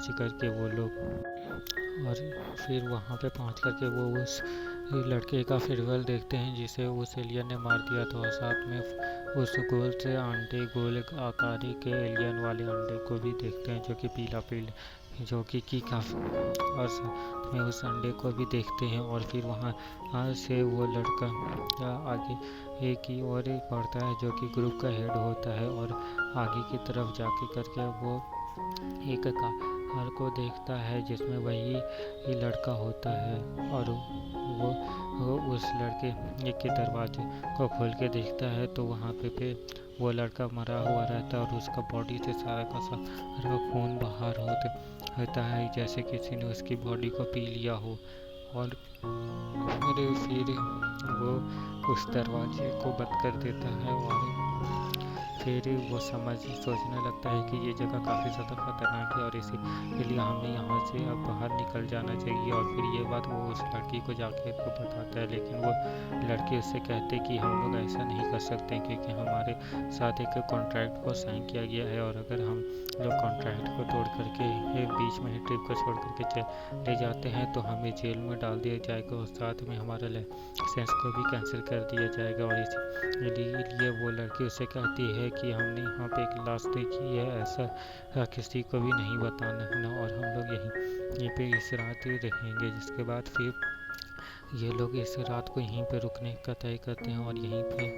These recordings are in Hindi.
पहुंच कर के वो लोग और फिर वहाँ पे पहुंच कर के वो उस लड़के का फेयरवेल देखते हैं जिसे उस एलियन ने मार दिया था, और साथ में उस गोल से अंडे, गोल आकार के एलियन वाले अंडे को भी देखते हैं जो कि पीला पीला, जो कि काफ़ी, और साथ में उस अंडे को भी देखते हैं। और फिर वहाँ से वो लड़का आगे एक की ओर बढ़ता है जो कि ग्रुप का हेड होता है, और आगे की तरफ जाके करके वो एक कार को देखता है जिसमें वही लड़का होता है, और वो उस लड़के के दरवाजे को खोल के देखता है तो वहाँ पे वो लड़का मरा हुआ रहता है, और उसका बॉडी से सारा का सारा खून बाहर होता है जैसे किसी ने उसकी बॉडी को पी लिया हो। और फिर वो उस दरवाजे को बंद कर देता है, और फिर वो सोचने लगता है कि ये जगह काफ़ी ज़्यादा खतरनाक है और इसीलिए हमें यहाँ से अब बाहर निकल जाना चाहिए। और फिर ये बात वो उस लड़की को जाके को बताता है, लेकिन वो लड़की उससे कहते कि हम लोग ऐसा नहीं कर सकते क्योंकि हमारे साथ एक कॉन्ट्रैक्ट को साइन किया गया है, और अगर हम लोग कॉन्ट्रैक्ट को तोड़ करके बीच में ही ट्रिप को छोड़ करके चले जाते हैं तो हमें जेल में डाल दिया जाएगा, और साथ में हमारा लाइसेंस को भी कैंसिल कर दिया जाएगा। और इसीलिए वो लड़की उससे कहती है कि हमने यहाँ पे एक लाश देखी है, ऐसा किसी को भी नहीं बताना, और हम लोग यहीं पे इस रात रहेंगे। जिसके बाद फिर ये लोग इस रात को यहीं पे रुकने का तय करते हैं, और यहीं पे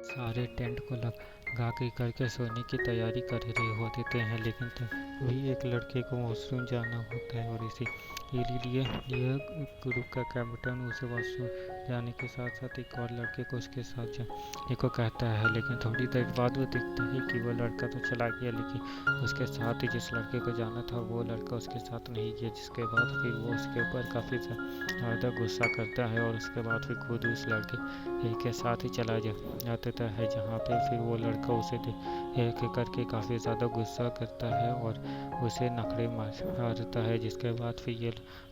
सारे टेंट को लगा के करके सोने की तैयारी कर रहे होते हैं। लेकिन तभी एक लड़के को वॉशरूम जाना होता है, और इसीलिए यह ग्रुप का कैप्टन उसे वॉशरूम जाने के साथ साथ एक और लड़के को उसके साथ जाने को कहता है। लेकिन थोड़ी देर बाद वो देखता है कि वो लड़का तो चला गया, लेकिन उसके साथ ही जिस लड़के को जाना था वो लड़का उसके साथ नहीं गया। जिसके बाद फिर वो उसके ऊपर काफ़ी ज़्यादा गुस्सा करता है, और उसके बाद फिर खुद उस लड़के के साथ ही चला जाता है, जहाँ पे फिर वो लड़का उसे देख करके काफ़ी ज़्यादा गुस्सा करता है और उसे नखरे मारता है। जिसके बाद फिर ये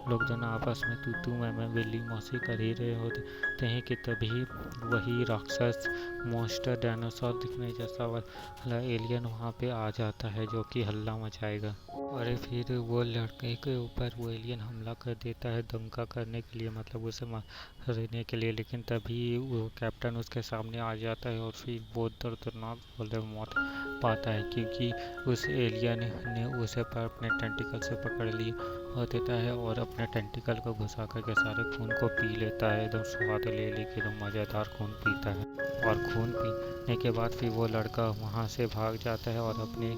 लोग दोनों आपस में तू तू मैं बिल्ली मौसी कर ही रहे होते हैं कि तभी वही राक्षस मॉन्स्टर डायनासोर दिखने जैसा वाला एलियन वहाँ पे आ जाता है जो कि हल्ला मचाएगा, और फिर वो लड़के के ऊपर वो एलियन हमला कर देता है दंगा करने के लिए, मतलब उसे मारने के लिए। लेकिन तभी वो कैप्टन उसके सामने आ जाता है, और फिर बहुत दर्दनाक बोले मौत पाता है क्योंकि उस एलियन ने उसे पर अपने टेंटिकल से पकड़ लिया देता है, और अपने टेंटिकल को घुसा करके सारे खून को पी लेता है, एकदम स्वाद ले लेके एकदम मज़ेदार खून पीता है। और खून पीने के बाद फिर वो लड़का वहाँ से भाग जाता है और अपने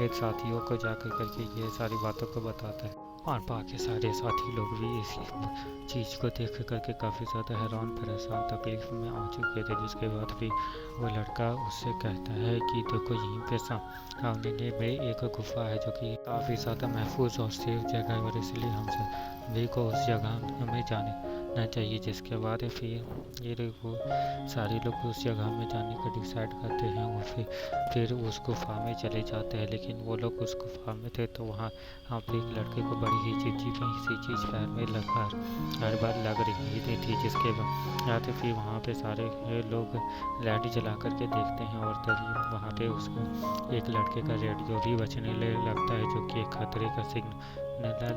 एक साथियों को जाकर करके ये सारी बातों को बताता है, और बाकी सारे साथी लोग भी इस चीज़ को देख करके काफ़ी ज़्यादा हैरान परेशान तकलीफ में आ चुके थे। जिसके बाद फिर वो लड़का उससे कहता है कि देखो यहीं पे सामने में एक गुफा है जो कि काफ़ी ज़्यादा महफूज और सेफ जगह है, और इसलिए हम सभी को उस जगह में जाना चाहिए। जिसके बाद फिर ये वो सारे लोग उस जगह में जाने का डिसाइड करते हैं, और फिर उस गुफा में चले जाते हैं। लेकिन वो लोग उस गुफा में थे तो वहाँ पे एक लड़के को बड़ी ही चिपचिपी सी चीज़ पैर में हर बार लग रही थी। जिसके बाद फिर वहाँ पे सारे लोग लाइट जला करके देखते हैं, और तभी वहाँ पे उसको एक लड़के का रेडियो भी बजने लगता है जो कि एक खतरे का सिग्नल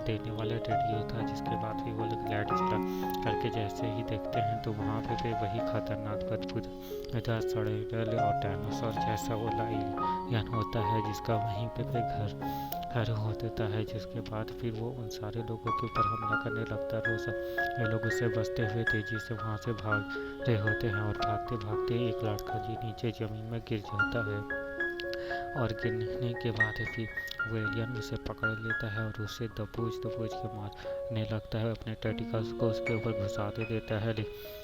देने वाला रेडियो था। जिसके बाद फिर वो लोग लाइट जला करके जैसे ही देखते हैं तो वहाँ पे वही खतरनाक बदबूदार सड़ेल और डायनासोर जैसा वाला एलियन होता है जिसका वहीं पे घर होता है। जिसके बाद फिर वो उन सारे लोगों के ऊपर हमला करने लगता है, ये लोग उससे बचते हुए तेजी से वहाँ से भाग रहे होते हैं, और भागते भागते एक लड़का जी नीचे ज़मीन में गिर जाता है, और गिरने के बाद फिर वो एलियन उसे पकड़ लेता है और उसे दबोच के मारने लगता है, अपने टेंटिकल्स को उसके ऊपर घुसा देता है।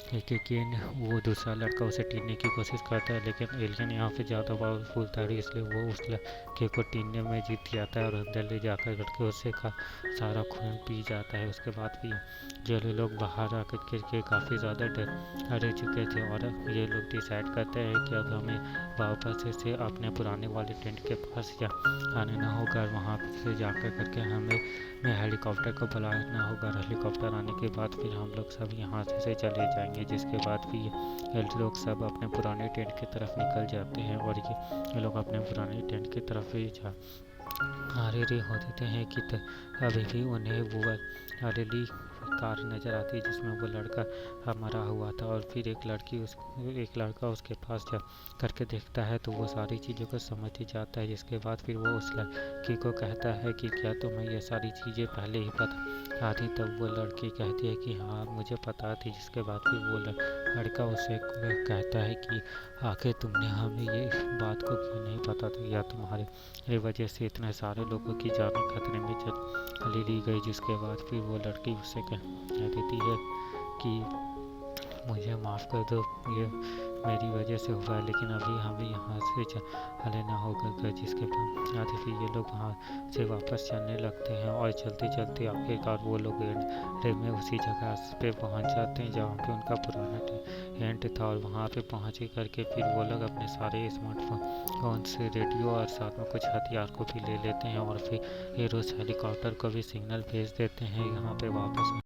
लेकिन वो दूसरा लड़का उसे टीनने की कोशिश करता है, लेकिन एलियन यहाँ पे ज़्यादा पावरफुल था, इसलिए वो उस लड़के को टीनने में जीत जाता है और अंदर ले जाकर करके उससे सारा खून पी जाता है। उसके बाद भी ये लोग बाहर आकर के काफ़ी ज़्यादा डर चुके थे, और ये लोग डिसाइड करते हैं कि अब हमें वापस से अपने पुराने वाले टेंट के पास आना होगा। वहाँ से जाकर करके हमें हेलीकॉप्टर को बुलाना होगा। हेलीकॉप्टर आने के बाद फिर हम लोग सब यहाँ से चले जाएंगे। जिसके बाद भी ये लोग सब अपने पुराने टेंट की तरफ निकल जाते हैं, और ये लोग अपने पुराने टेंट की तरफ ही रे हो देते हैं कि अभी भी उन्हें वो अरेली कार नज़र आती है जिसमें वो लड़का मरा हुआ था। और फिर एक लड़का उसके पास जब करके देखता है तो वो सारी चीज़ों को समझ ही जाता है। जिसके बाद फिर वो उस लड़की को कहता है कि क्या तुम्हें ये सारी चीज़ें पहले ही पता थी? तब वो लड़की कहती है कि हाँ मुझे पता थी। जिसके बाद फिर वो लड़का उसे कहता है कि आखिर तुमने हमें ये बात को क्यों नहीं पता था, या तुम्हारे वजह से इतने सारे लोगों की जान खतरे में चली ली गई। जिसके बाद फिर वो लड़की उससे कह देती है कि मुझे माफ़ कर दो, ये मेरी वजह से हुआ है, लेकिन अभी हमें यहाँ से चलना होगा। जिसके बाद फिर ये लोग वहाँ से वापस चलने लगते हैं और चलते चलते आखिरकार वो लोग एंड में उसी जगह पे पहुँच जाते हैं जहाँ पे उनका पुराना टेंट था। और वहाँ पे पहुँच करके फिर वो लोग अपने सारे स्मार्टफोन से रेडियो और साथ में कुछ हथियार को भी ले लेते हैं और फिर उस हेलीकॉप्टर को भी सिग्नल भेज देते हैं यहाँ पे वापस